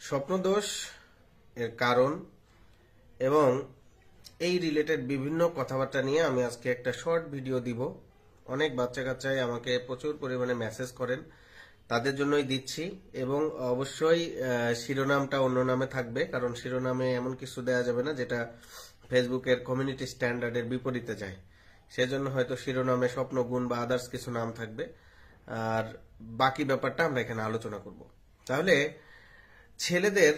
স্বপ্নদোষ এর কারণ এবং এই রিলেটেড বিভিন্ন কথাবার্তা নিয়ে আমি আজকে একটা শর্ট ভিডিও দিব। অনেক বাচ্চা কাচ্চাই আমাকে প্রচুর পরিমাণে মেসেজ করেন, তাদের জন্যই দিচ্ছি। এবং অবশ্যই শিরোনামটা অন্য নামে থাকবে, কারণ শিরোনামে এমন কিছু দেওয়া যাবে না যেটা ফেসবুকের কমিউনিটি স্ট্যান্ডার্ডের বিপরীতে যায়। সেজন্য হয়তো শিরোনামে স্বপ্ন, গুণ বা আদার্স কিছু নাম থাকবে, আর বাকি ব্যাপারটা আমরা এখানে আলোচনা করব। তাহলে ছেলেদের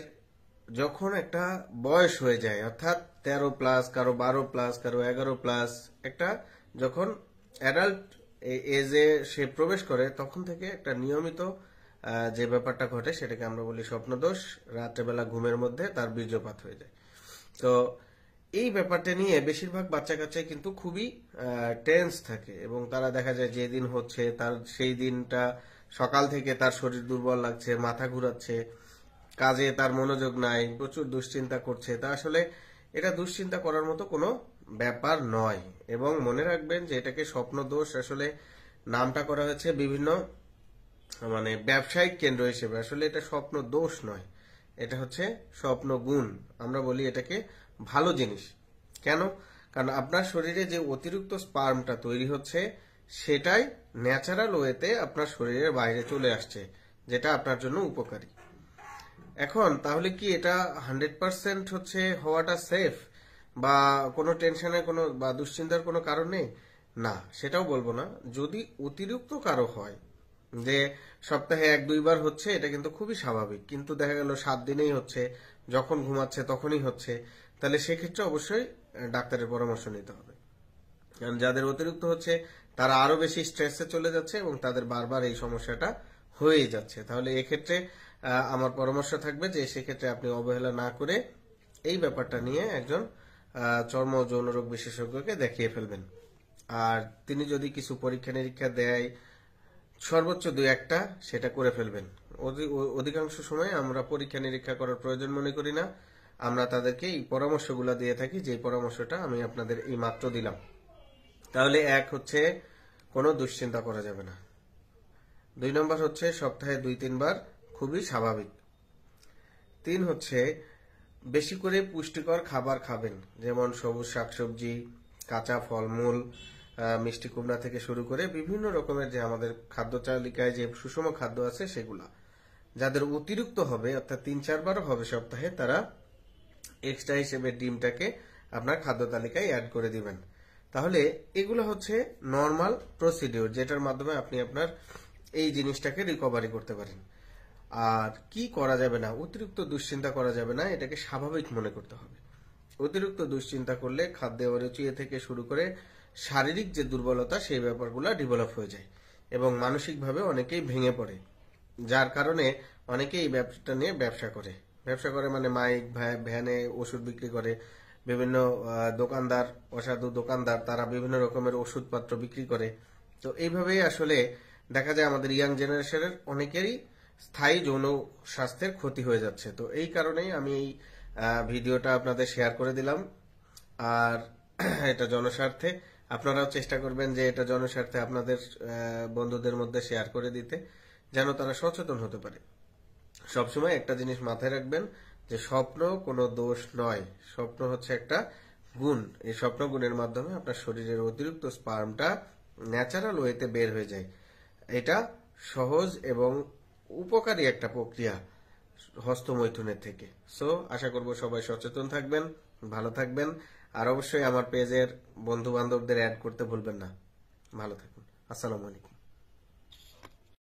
যখন একটা বয়স হয়ে যায়, অর্থাৎ 13+, কারো 12+, কারো 11+, একটা যখন অ্যাডাল্ট এজে সে প্রবেশ করে, তখন থেকে একটা নিয়মিত যে ব্যাপারটা ঘটে সেটাকে আমরা বলি স্বপ্নদোষ। রাত্রেবেলা ঘুমের মধ্যে তার বীর্যপাত হয়ে যায়। তো এই ব্যাপারটা নিয়ে বেশিরভাগ বাচ্চা কাচ্চাই কিন্তু খুবই টেন্স থাকে, এবং তারা দেখা যায় যে দিন হচ্ছে তার সেই দিনটা সকাল থেকে তার শরীর দুর্বল লাগছে, মাথা ঘুরাচ্ছে, কাজে তার মনোযোগ নাই, প্রচুর দুশ্চিন্তা করছে। তা আসলে এটা দুশ্চিন্তা করার মতো কোনো ব্যাপার নয়। এবং মনে রাখবেন যে এটাকে স্বপ্ন দোষ আসলে নামটা করা হয়েছে বিভিন্ন ব্যবসায়িক কেন্দ্র হিসেবে। আসলে এটা স্বপ্ন দোষ নয়, এটা হচ্ছে স্বপ্ন গুণ। আমরা বলি এটাকে ভালো জিনিস। কেন? কারণ আপনার শরীরে যে অতিরিক্ত স্পার্মটা তৈরি হচ্ছে সেটাই ন্যাচারাল ওয়েতে আপনার শরীরের বাইরে চলে আসছে, যেটা আপনার জন্য উপকারী। এখন তাহলে কি এটা 100% হচ্ছে হওয়াটা সেফ, বা কোনো টেনশনের কোনো বা দুশ্চিন্তার কোনো কারণ নেই? না, সেটাও বলবো না। যদি অতিরিক্ত কারো হয় যে সপ্তাহে 1-2 বার হচ্ছে, এটা কিন্তু খুবই স্বাভাবিক। কিন্তু দেখা গেল 7 দিনেই হচ্ছে, যখন ঘুমাচ্ছে তখনই হচ্ছে, তাহলে সেক্ষেত্রে অবশ্যই ডাক্তারের পরামর্শ নিতে হবে। কারণ যাদের অতিরিক্ত হচ্ছে তারা আরো বেশি স্ট্রেসে চলে যাচ্ছে এবং তাদের বারবার এই সমস্যাটা হয়েই যাচ্ছে। তাহলে এক্ষেত্রে আমার পরামর্শ থাকবে যে সেক্ষেত্রে আপনি অবহেলা না করে এই ব্যাপারটা নিয়ে একজন চর্ম ও যৌনরোগ বিশেষজ্ঞকে দেখিয়ে ফেলবেন। আর তিনি যদি কিছু পরীক্ষা নিরীক্ষা দেয়, সর্বোচ্চ 2-1টা, সেটা করে ফেলবেন। অধিকাংশ সময় আমরা পরীক্ষা নিরীক্ষা করার প্রয়োজন মনে করি না, আমরা তাদেরকে এই পরামর্শগুলো দিয়ে থাকি, যে পরামর্শটা আমি আপনাদের এই মাত্র দিলাম। তাহলে 1 হচ্ছে কোনো দুশ্চিন্তা করা যাবে না। 2 নম্বর হচ্ছে সপ্তাহে 2-3 বার খুবই স্বাভাবিক। 3 হচ্ছে বেশি করে পুষ্টিকর খাবার খাবেন, যেমন সবুজ শাকসবজি, কাঁচা ফলমূল, মিষ্টি কুমড়া থেকে শুরু করে বিভিন্ন রকমের যে আমাদের খাদ্য তালিকায় যে সুষম খাদ্য আছে সেগুলা। যাদের অতিরিক্ত হবে, অর্থাৎ 3-4 বারও হবে সপ্তাহে, তারা এক্সট্রা হিসেবে ডিমটাকে আপনার খাদ্য তালিকায় অ্যাড করে দিবেন। তাহলে এগুলো হচ্ছে নর্মাল প্রসিডিওর, যেটার মাধ্যমে আপনি আপনার এই জিনিসটাকে রিকভারি করতে পারেন। আর কি করা যাবে না? অতিরিক্ত দুশ্চিন্তা করা যাবে না, এটাকে স্বাভাবিক মনে করতে হবে। অতিরিক্ত দুশ্চিন্তা করলে খাদ্যে অরুচি থেকে শুরু করে শারীরিক যে দুর্বলতা, সেই ব্যাপারগুলো ডেভেলপ হয়ে যায় এবং মানসিকভাবে অনেকেই ভেঙে পড়ে, যার কারণে অনেকেই এই ব্যবসাটা নিয়ে ব্যবসা করে মানে মাইক ভ্যানে ওষুধ বিক্রি করে, বিভিন্ন দোকানদার, অসাধু দোকানদার, তারা বিভিন্ন রকমের ওষুধপত্র বিক্রি করে। তো এইভাবেই আসলে দেখা যায় আমাদের ইয়াং জেনারেশনের অনেকেরই স্থায়ী যৌন স্বাস্থ্যের ক্ষতি হয়ে যাচ্ছে। তো এই কারণেই আমি এই ভিডিওটা আপনাদের শেয়ার করে দিলাম। আর এটা জনস্বার্থে, আপনারাও চেষ্টা করবেন যে এটা জনস্বার্থে আপনাদের বন্ধুদের মধ্যে শেয়ার করে দিতে, যেন তারা সচেতন হতে পারে। সবসময় একটা জিনিস মাথায় রাখবেন যে স্বপ্ন কোনো দোষ নয়, স্বপ্ন হচ্ছে একটা গুণ। এই স্বপ্ন গুণের মাধ্যমে আপনার শরীরের অতিরিক্ত স্পার্মটা ন্যাচারাল ওয়েতে বের হয়ে যায়। এটা সহজ এবং উপকারী একটা প্রক্রিয়া হস্তমৈথুনের থেকে। সো আশা করব সবাই সচেতন থাকবেন, ভালো থাকবেন, আর অবশ্যই আমার পেজের বন্ধু বান্ধবদের অ্যাড করতে ভুলবেন না। ভালো থাকুন। আসসালামু আলাইকুম।